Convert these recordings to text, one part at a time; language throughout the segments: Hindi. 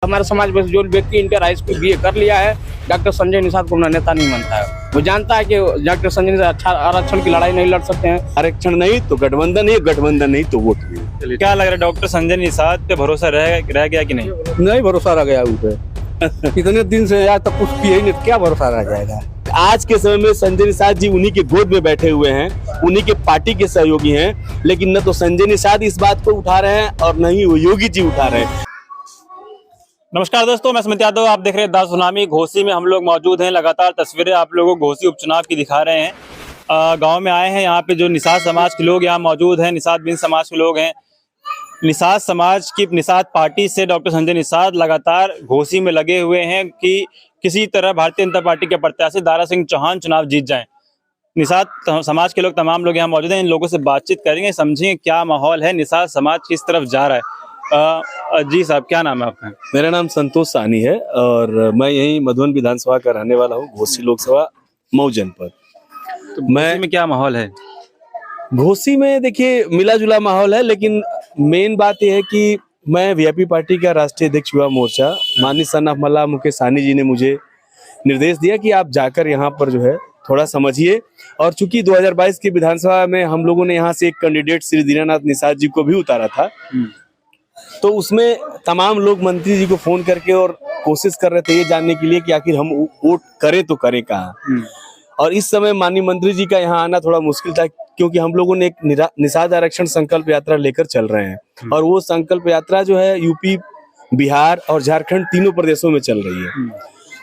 हमारे समाज में जो व्यक्ति इंटर हाई स्कूल बीए कर लिया है, डॉक्टर संजय निषाद को अपना नेता नहीं मानता है। वो जानता है कि डॉक्टर संजय निषाद अच्छा आरक्षण की लड़ाई नहीं लड़ सकते हैं। आरक्षण नहीं तो गठबंधन नहीं, गठबंधन नहीं तो वोट नहीं। क्या लग रहा है डॉक्टर संजय निषाद पे भरोसा रह गया कि नहीं? नहीं भरोसा रह गया उन पे। इतने दिन से आज तक कुछ किया ही नहीं, क्या भरोसा रह जाएगा। आज के समय में संजय निषाद जी उन्हीं के गोद में बैठे हुए हैं, उन्हीं के पार्टी के सहयोगी हैं, लेकिन न तो संजय निषाद इस बात को उठा रहे हैं और न ही वो योगी जी उठा रहे हैं। नमस्कार दोस्तों, मैं सुमित यादव, आप देख रहे हैं दा सुनामी। घोसी में हम लोग मौजूद हैं। लगातार तस्वीरें आप लोगों को घोसी उपचुनाव की दिखा रहे हैं। गांव में आए हैं, यहाँ पे जो निषाद समाज के लोग यहाँ मौजूद हैं, निषाद बिन समाज के लोग हैं। निषाद समाज की निषाद पार्टी से डॉक्टर संजय निषाद लगातार घोसी में लगे हुए हैं कि किसी तरह भारतीय जनता पार्टी के प्रत्याशी दारा सिंह चौहान चुनाव जीत जाएं। निषाद समाज के लोग, तमाम लोग यहाँ मौजूद हैं। इन लोगों से बातचीत करेंगे, समझेंगे क्या माहौल है, निषाद समाज किस तरफ जा रहा है। जी साहब, क्या नाम है आपका? मेरा नाम संतोष साहनी है और मैं यही मधुबन विधानसभा का रहने वाला हूँ, घोसी लोकसभा मऊ जनपद। तो मैं में क्या माहौल है? घोसी में देखिए मिला जुला माहौल है, लेकिन मेन बात यह है कि मैं वीआईपी पार्टी का राष्ट्रीय अध्यक्ष युवा मोर्चा माननीय सन ऑफ मल्लाह मुकेश साहनी जी ने मुझे निर्देश दिया कि आप जाकर यहाँ पर जो है थोड़ा समझिए। और चूंकि 2022 की विधानसभा में हम लोगों ने यहाँ से एक कैंडिडेट श्री दीनानाथ निषाद जी को भी उतारा था, तो उसमें तमाम लोग मंत्री जी को फोन करके और कोशिश कर रहे थे ये जानने के लिए कि आखिर हम वोट करें तो करें कहाँ। और इस समय माननीय मंत्री जी का यहाँ आना थोड़ा मुश्किल था, क्योंकि हम लोगों ने एक निषाद आरक्षण संकल्प यात्रा लेकर चल रहे हैं और वो संकल्प यात्रा जो है यूपी, बिहार और झारखंड तीनों प्रदेशों में चल रही है।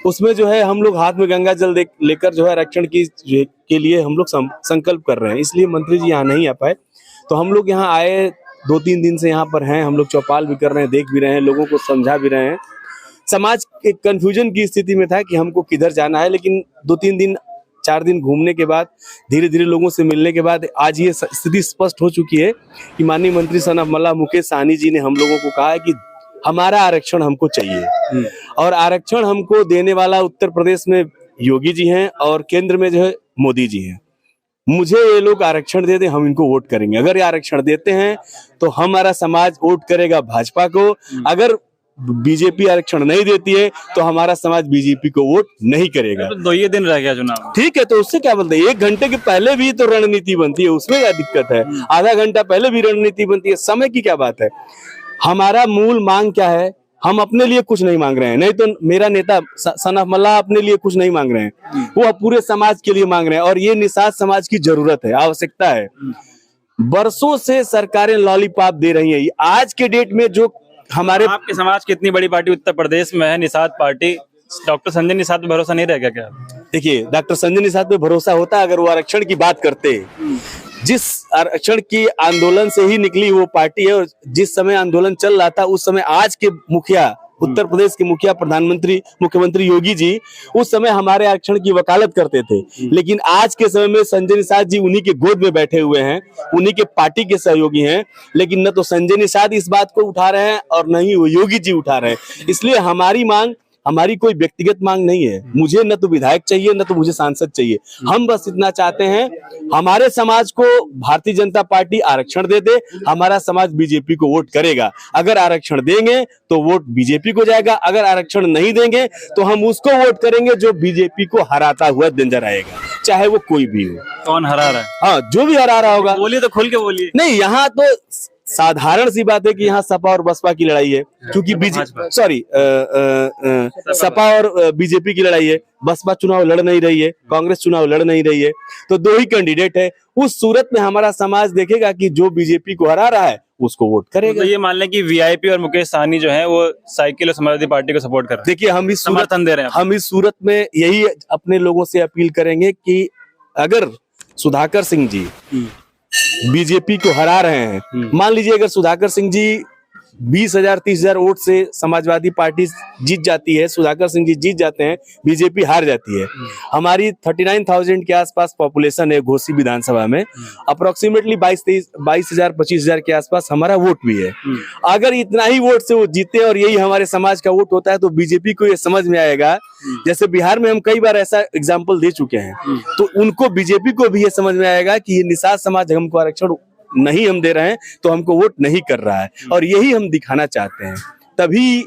उसमें जो है हम लोग हाथ में गंगा जल लेकर जो है आरक्षण के लिए हम लोग संकल्प कर रहे हैं, इसलिए मंत्री जी यहाँ नहीं आ पाए। तो हम लोग यहाँ आए, 2-3 दिन से यहाँ पर हैं, हम लोग चौपाल भी कर रहे हैं, देख भी रहे हैं, लोगों को समझा भी रहे हैं। समाज एक कंफ्यूजन की स्थिति में था कि हमको किधर जाना है, लेकिन 2-3 दिन 4 दिन घूमने के बाद, धीरे धीरे लोगों से मिलने के बाद आज ये स्थिति स्पष्ट हो चुकी है कि माननीय मंत्री सन ऑफ मल्लाह मुकेश साहनी जी ने हम लोगों को कहा है कि हमारा आरक्षण हमको चाहिए। और आरक्षण हमको देने वाला उत्तर प्रदेश में योगी जी हैं और केंद्र में जो है मोदी जी हैं। मुझे ये लोग आरक्षण दे दें, हम इनको वोट करेंगे। अगर ये आरक्षण देते हैं तो हमारा समाज वोट करेगा भाजपा को। अगर बीजेपी आरक्षण नहीं देती है तो हमारा समाज बीजेपी को वोट नहीं करेगा। तो 2 ही दिन रह गया चुनाव। ठीक है, तो उससे क्या बोलते हैं, 1 घंटे के पहले भी तो रणनीति बनती है, उसमें क्या दिक्कत है। आधा घंटा पहले भी रणनीति बनती है, समय की क्या बात है। हमारा मूल मांग क्या है, हम अपने लिए कुछ नहीं मांग रहे हैं, नहीं तो मेरा नेता सन ऑफ मल्लाह अपने लिए कुछ नहीं मांग रहे हैं, वो पूरे समाज के लिए मांग रहे हैं। और ये निषाद समाज की जरूरत है, आवश्यकता है। बरसों से सरकारें लॉलीपॉप दे रही हैं। आज के डेट में जो हमारे आपके समाज की इतनी बड़ी पार्टी उत्तर प्रदेश में है, निषाद पार्टी, डॉक्टर संजय निषाद पे भरोसा नहीं रह गया क्या? देखिए, डॉक्टर संजय निषाद पे भरोसा होता अगर वो आरक्षण की बात करते। जिस आरक्षण की आंदोलन से ही निकली वो पार्टी है, और जिस समय आंदोलन चल रहा था उस समय आज के मुखिया, उत्तर प्रदेश के मुखिया, प्रधानमंत्री, मुख्यमंत्री योगी जी उस समय हमारे आरक्षण की वकालत करते थे। लेकिन आज के समय में संजय निषाद जी उन्हीं के गोद में बैठे हुए हैं, उन्हीं के पार्टी के सहयोगी हैं, लेकिन न तो संजय निषाद इस बात को उठा रहे हैं और न ही वो योगी जी उठा रहे हैं। इसलिए हमारी मांग, हमारी कोई व्यक्तिगत मांग नहीं है। मुझे न तो विधायक चाहिए, न तो मुझे सांसद चाहिए। हम बस इतना चाहते हैं, हमारे समाज को भारतीय जनता पार्टी आरक्षण दे दे, हमारा समाज बीजेपी को वोट करेगा। अगर आरक्षण देंगे तो वोट बीजेपी को जाएगा, अगर आरक्षण नहीं देंगे तो हम उसको वोट करेंगे जो बीजेपी को हराता हुआ नजर आएगा, चाहे वो कोई भी हो। कौन हरा रहा है? हाँ, जो भी हरा रहा होगा। बोलिए तो, खुल के बोलिए। नहीं, यहाँ तो साधारण सी बात है कि यहाँ सपा और बसपा की लड़ाई है, क्योंकि सपा और बीजेपी की लड़ाई है। बसपा चुनाव लड़ नहीं रही है, कांग्रेस चुनाव लड़ नहीं रही है, तो 2 ही कैंडिडेट है। उस सूरत में हमारा समाज देखेगा कि जो बीजेपी को हरा रहा है उसको वोट करेगा। तो ये मान लें कि वीआईपी और मुकेश साहनी जो है वो साइकिल और समाजवादी पार्टी को सपोर्ट कर रहे हैं। देखिए, हम इस समर्थन दे रहे हैं। हम इस सूरत में यही अपने लोगों से अपील करेंगे कि अगर सुधाकर सिंह जी बीजेपी को हरा रहे हैं, मान लीजिए अगर सुधाकर सिंह जी 20,000 30,000 वोट से समाजवादी पार्टी जीत जाती है, सुधाकर सिंह जी जीत जाते हैं, बीजेपी हार जाती है। हमारी 39,000 के आसपास पॉपुलेशन है घोसी विधानसभा में, अप्रोक्सीमेटली 22,000 25,000 के आसपास हमारा वोट भी है। अगर इतना ही वोट से वो जीते और यही हमारे समाज का वोट होता है तो बीजेपी को ये समझ में आएगा, जैसे बिहार में हम कई बार ऐसा एग्जाम्पल दे चुके हैं, तो उनको, बीजेपी को भी ये समझ में आएगा कि ये निषाद समाज हमको आरक्षण नहीं हम दे रहे हैं तो हमको वोट नहीं कर रहा है, और यही हम दिखाना चाहते हैं। तभी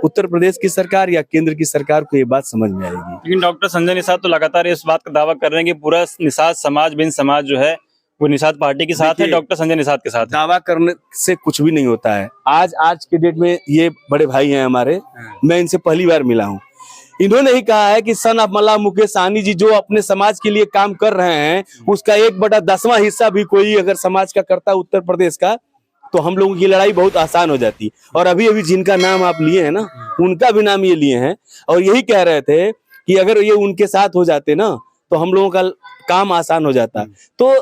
उत्तर प्रदेश की सरकार या केंद्र की सरकार को ये बात समझ में आएगी। लेकिन डॉक्टर संजय निषाद तो लगातार इस बात का दावा कर रहे हैं कि पूरा निषाद समाज बिन समाज जो है वो निषाद पार्टी के साथ है, देखिए, डॉक्टर संजय निषाद के साथ है। दावा करने से कुछ भी नहीं होता है। आज के डेट में ये बड़े भाई हैं हमारे, मैं इनसे पहली बार मिला हूँ। इन्होंने ही कहा है कि सन ऑफ मल्ला मुकेश सहनी जी जो अपने समाज के लिए काम कर रहे हैं उसका 1/10वां हिस्सा भी कोई अगर समाज का करता उत्तर प्रदेश का तो हम लोगों की लड़ाई बहुत आसान हो जाती। और अभी अभी जिनका नाम आप लिए हैं ना, उनका भी नाम ये लिए हैं और यही कह रहे थे कि अगर ये उनके साथ हो जाते ना तो हम लोगों का काम आसान हो जाता। तो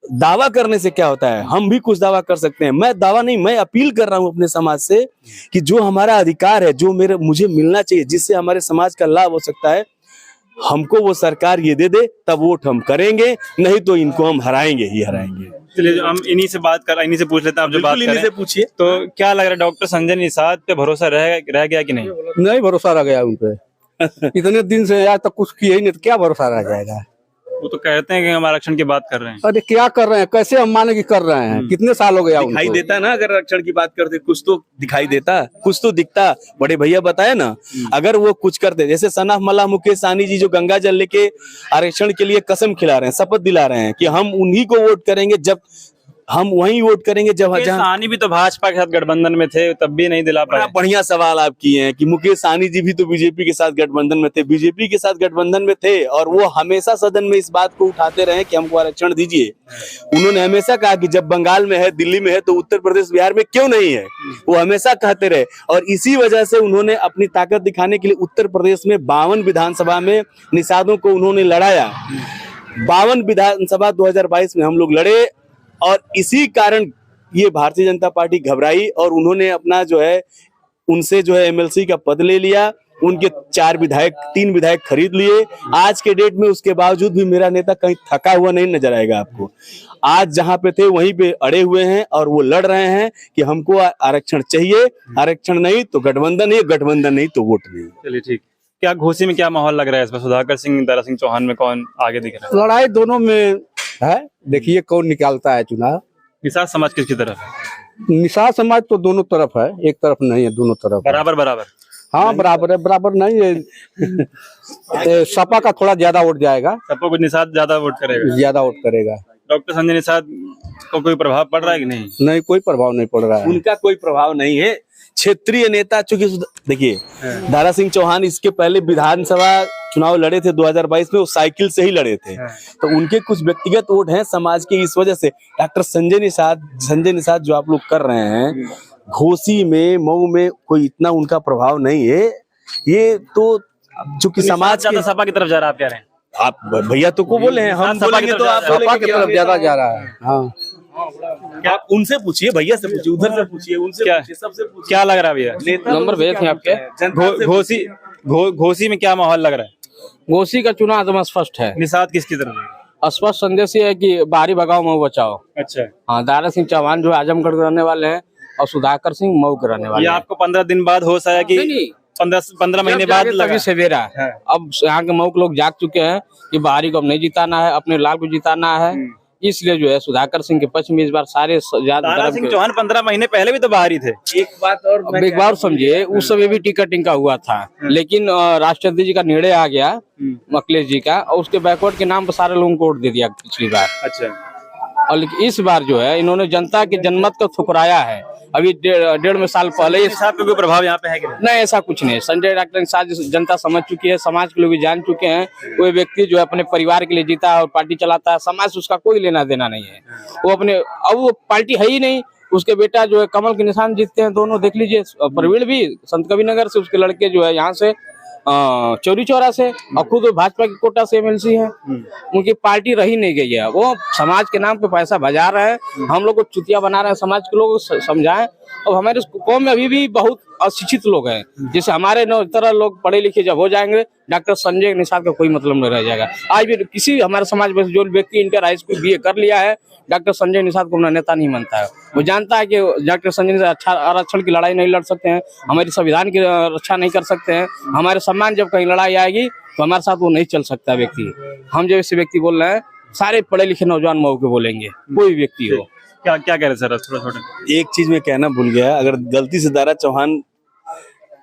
दावा करने से क्या होता है, हम भी कुछ दावा कर सकते हैं। मैं दावा नहीं, मैं अपील कर रहा हूं अपने समाज से कि जो हमारा अधिकार है, जो मुझे मिलना चाहिए, जिससे हमारे समाज का लाभ हो सकता है, हमको वो सरकार ये दे दे, तब वोट हम करेंगे, नहीं तो इनको हम हराएंगे ही हराएंगे। चलिए हम इन्हीं से पूछ लेते हैं। आप जो बात कर रहे हैं पूछिए, तो क्या लग रहा है डॉक्टर संजय निषाद पे भरोसा रह गया कि नहीं? नहीं भरोसा रह गया उन पे। इतने दिन से आज तक कुछ किया ही नहीं, तो क्या भरोसा रह जाएगा। वो तो कहते हैं कि हम आरक्षण की बात कर रहे हैं। अरे क्या कर रहे हैं, कैसे हम माने कि कर रहे हैं, कितने साल हो गया दिखाई उनको। देता ना, अगर आरक्षण की बात करते कुछ तो दिखाई देता, कुछ तो दिखता। बड़े भैया बताए ना, अगर वो कुछ करते, जैसे सन ऑफ मल्ला मुकेश सहनी जी जो गंगा जल लेके आरक्षण के लिए कसम खिला रहे हैं, शपथ दिला रहे हैं कि हम उन्हीं को वोट करेंगे, जब हम वहीं वोट करेंगे जब मुकेश सहनी भी तो भाजपा के साथ गठबंधन में थे, तब भी नहीं दिला पाए। बढ़िया सवाल आप किए हैं कि मुकेश सहनी जी भी तो बीजेपी के साथ गठबंधन में थे, बीजेपी के साथ गठबंधन में थे और वो हमेशा सदन में इस बात को उठाते रहे कि हमको आरक्षण दीजिए। उन्होंने हमेशा कहा कि जब बंगाल में है, दिल्ली में है, तो उत्तर प्रदेश बिहार में क्यों नहीं है, वो हमेशा कहते रहे। और इसी वजह से उन्होंने अपनी ताकत दिखाने के लिए उत्तर प्रदेश में 52 विधानसभा में निषादों को उन्होंने लड़ाया। 52 विधानसभा 2022 में हम लोग लड़े और इसी कारण ये भारतीय जनता पार्टी घबराई और उन्होंने अपना जो है उनसे जो है एमएलसी का पद ले लिया। उनके 3 विधायक खरीद लिए। आज के डेट में उसके बावजूद भी मेरा नेता कहीं थका हुआ नहीं नजर आएगा आपको। आज जहां पे थे वहीं पे अड़े हुए हैं और वो लड़ रहे हैं कि हमको आरक्षण चाहिए, आरक्षण नहीं तो गठबंधन है, गठबंधन नहीं तो वोट नहीं। चलिए ठीक। क्या घोसी में क्या माहौल लग रहा है इस बार? सुधाकर सिंह, दारा सिंह चौहान में कौन आगे दिख रहा है? लड़ाई दोनों में है, देखिए कौन निकालता है चुनाव। निषाद समाज किसकी तरफ है? निषाद समाज तो दोनों तरफ है, एक तरफ नहीं है, दोनों तरफ है। बराबर। हाँ बराबर है, बराबर नहीं है। सपा का थोड़ा ज्यादा वोट जाएगा, सबको कुछ निषाद ज्यादा वोट करेगा, ज्यादा वोट करेगा। डॉक्टर संजय निषाद को कोई प्रभाव पड़ रहा है कि नहीं? नहीं, कोई प्रभाव नहीं पड़ रहा है। उनका कोई प्रभाव नहीं है। क्षेत्रीय नेता, चूंकि देखिए दारा सिंह चौहान इसके पहले विधानसभा चुनाव लड़े थे 2022 में, वो साइकिल से ही लड़े थे, तो उनके कुछ व्यक्तिगत वोट हैं समाज के। इस वजह से डॉक्टर संजय निषाद जो आप लोग कर रहे हैं घोसी में, मऊ में, कोई इतना उनका प्रभाव नहीं है। ये तो चूंकि समाज के सपा की तरफ जा रहा है, आप कह रहे हैं? आप भैया तो को बोले हैं, हम बोलेंगे तो आप सपा की तरफ ज्यादा जा रहा है। हाँ आप उनसे पूछिए, भैया से पूछिए, उधर से पूछिए, उनसे पूछिए, सबसे पूछिए। क्या लग रहा है भैया? नंबर भेजे थे आपके। घोसी में क्या माहौल लग रहा है? घोसी का चुनाव एकदम स्पष्ट है। निषाद किसकी तरफ है? स्पष्ट संदेश ये है कि बाहरी भगाओ मऊ बचाओ। अच्छा। हाँ, दारा सिंह चौहान जो है आजमगढ़ के रहने वाले हैं और सुधाकर सिंह मऊ के रहने वाले ये हैं। आपको 15 दिन बाद होश आया कि नहीं, 15 महीने बाद लगा? तभी सवेरा हाँ। अब यहाँ के मऊ के लोग जाग चुके हैं कि बाहरी को अब नहीं जिताना है, अपने लाल को जिताना है। इसलिए जो है सुधाकर सिंह के पक्ष में इस बार सारे दारा सिंह चौहान 15 महीने पहले भी तो बाहरी थे। एक बात और अब एक बार समझिए, उस समय भी टिकटिंग का हुआ था, लेकिन राष्ट्रपति जी का निर्णय आ गया अखिलेश जी का, और उसके बैकवर्ड के नाम पर सारे लोगों को वोट दे दिया पिछली बार। अच्छा। और लेकिन इस बार जो है इन्होंने जनता के जनमत को ठुकराया है। अभी 1.5 साल पहले निषाद पे कोई प्रभाव यहाँ पे है कि नहीं? नहीं, ऐसा कुछ नहीं। संजय डॉक्टर निषाद जनता समझ चुकी है, समाज के लोग भी जान चुके हैं। कोई व्यक्ति जो है अपने परिवार के लिए जीता है और पार्टी चलाता है, समाज से उसका कोई लेना देना नहीं है। वो अपने, अब वो पार्टी है ही नहीं। उसके बेटा जो है कमल के निशान जीतते हैं दोनों, देख लीजिए। प्रवीण भी संत कबीरनगर से, उसके लड़के जो है यहाँ से चौरी चौरा से, और खुद भाजपा की कोटा से एमएलसी है। उनकी पार्टी रही नहीं गई है। वो समाज के नाम पे पैसा बजा रहे हैं, हम लोग को चुतिया बना रहे हैं। समाज के लोग समझाएं। अब हमारे कौम में अभी भी बहुत अशिक्षित लोग हैं, जैसे हमारे तरह लोग पढ़े लिखे जब हो जाएंगे, डॉक्टर संजय निषाद का कोई मतलब नहीं रह जाएगा। आज भी किसी हमारे समाज में जो व्यक्ति इंटर हाई स्कूल BA कर लिया है, डॉक्टर संजय निषाद को अपना नेता नहीं मानता है। वो जानता है कि डॉक्टर संजय निषाद अच्छा आरक्षण की लड़ाई नहीं लड़ सकते हैं, हमारी संविधान की रक्षा नहीं कर सकते हैं, हमारे सम्मान जब कहीं लड़ाई आएगी तो हमारे साथ वो नहीं चल सकता व्यक्ति। हम जैसे व्यक्ति बोल रहे हैं, सारे पढ़े लिखे नौजवान मऊ के बोलेंगे, कोई व्यक्ति हो। क्या कह रहे सर? थोड़ा छोटा एक चीज में कहना भूल गया, अगर गलती से दारा चौहान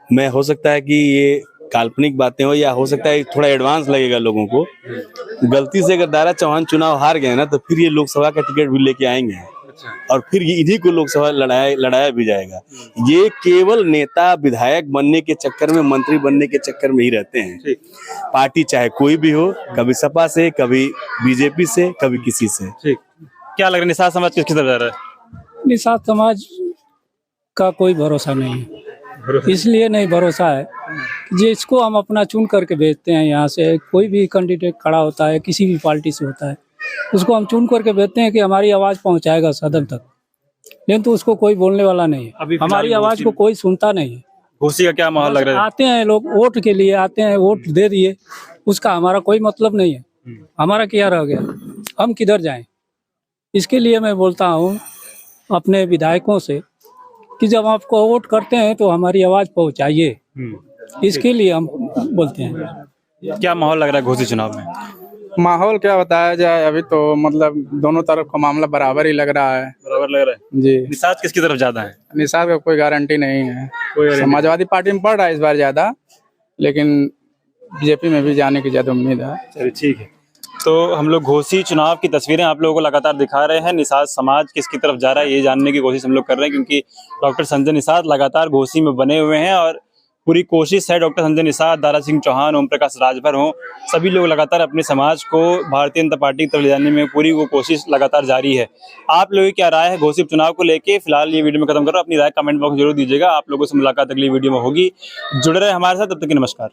मैं हो सकता है कि ये काल्पनिक बातें हो या हो सकता है थोड़ा एडवांस लगेगा लोगों को। गलती से अगर दारा चौहान चुनाव हार गए ना तो फिर ये लोकसभा का टिकट भी लेके आएंगे और फिर इन्हीं को लोकसभा लड़ाया भी जाएगा। ये केवल नेता विधायक बनने के चक्कर में, मंत्री बनने के चक्कर में ही रहते हैं। पार्टी चाहे कोई भी हो, कभी सपा से, कभी बीजेपी से, कभी किसी से। ठीक, क्या लग रहा है निषाद समाज किसकी तरफ जा रहा है? निषाद समाज का कोई भरोसा नहीं है, इसलिए नहीं भरोसा है कि जिसको हम अपना चुन करके भेजते हैं, यहाँ से कोई भी कैंडिडेट खड़ा होता है, किसी भी पार्टी से होता है, उसको हम चुन करके भेजते हैं कि हमारी आवाज़ पहुँचाएगा सदन तक, लेकिन तो उसको कोई बोलने वाला नहीं है, हमारी आवाज़ को कोई सुनता नहीं है। घोसी का क्या माहौल लग रहा है? आते हैं लोग वोट के लिए, आते हैं वोट दे दिए, उसका हमारा कोई मतलब नहीं है। हमारा क्या रह गया, हम किधर जाएं? इसके लिए मैं बोलता हूँ अपने विधायकों से कि जब आपको वोट करते हैं तो हमारी आवाज़ पहुँचाइए, इसके लिए हम बोलते हैं। क्या माहौल लग रहा है घोसी चुनाव में? माहौल क्या बताया जाए, अभी तो मतलब दोनों तरफ का मामला बराबर ही लग रहा है। बराबर लग रहा है जी, निषाद किसकी तरफ ज्यादा है? निषाद का कोई गारंटी नहीं है। समाजवादी पार्टी में पड़ रहा है इस बार ज्यादा, लेकिन बीजेपी में भी जाने की ज्यादा उम्मीद है। चलिए ठीक है, तो हम लोग घोसी चुनाव की तस्वीरें आप लोगों को लगातार दिखा रहे हैं। निषाद समाज किसकी तरफ जा रहा है ये जानने की कोशिश हम लोग कर रहे हैं, क्योंकि डॉक्टर संजय निषाद लगातार घोसी में बने हुए हैं और पूरी कोशिश है डॉक्टर संजय निषाद, दारा सिंह चौहान, ओम प्रकाश राजभर हों, सभी लोग लगातार अपने समाज को भारतीय जनता पार्टी की तरफ ले जाने में पूरी वो कोशिश लगातार जारी है। आप लोगों की क्या राय है घोसी चुनाव को लेके? फिलहाल ये वीडियो में खत्म करो, अपनी राय कमेंट बॉक्स में जरूर दीजिएगा। आप लोगों से मुलाकात अगली वीडियो में होगी। जुड़े रहे हमारे साथ, तब तक के नमस्कार।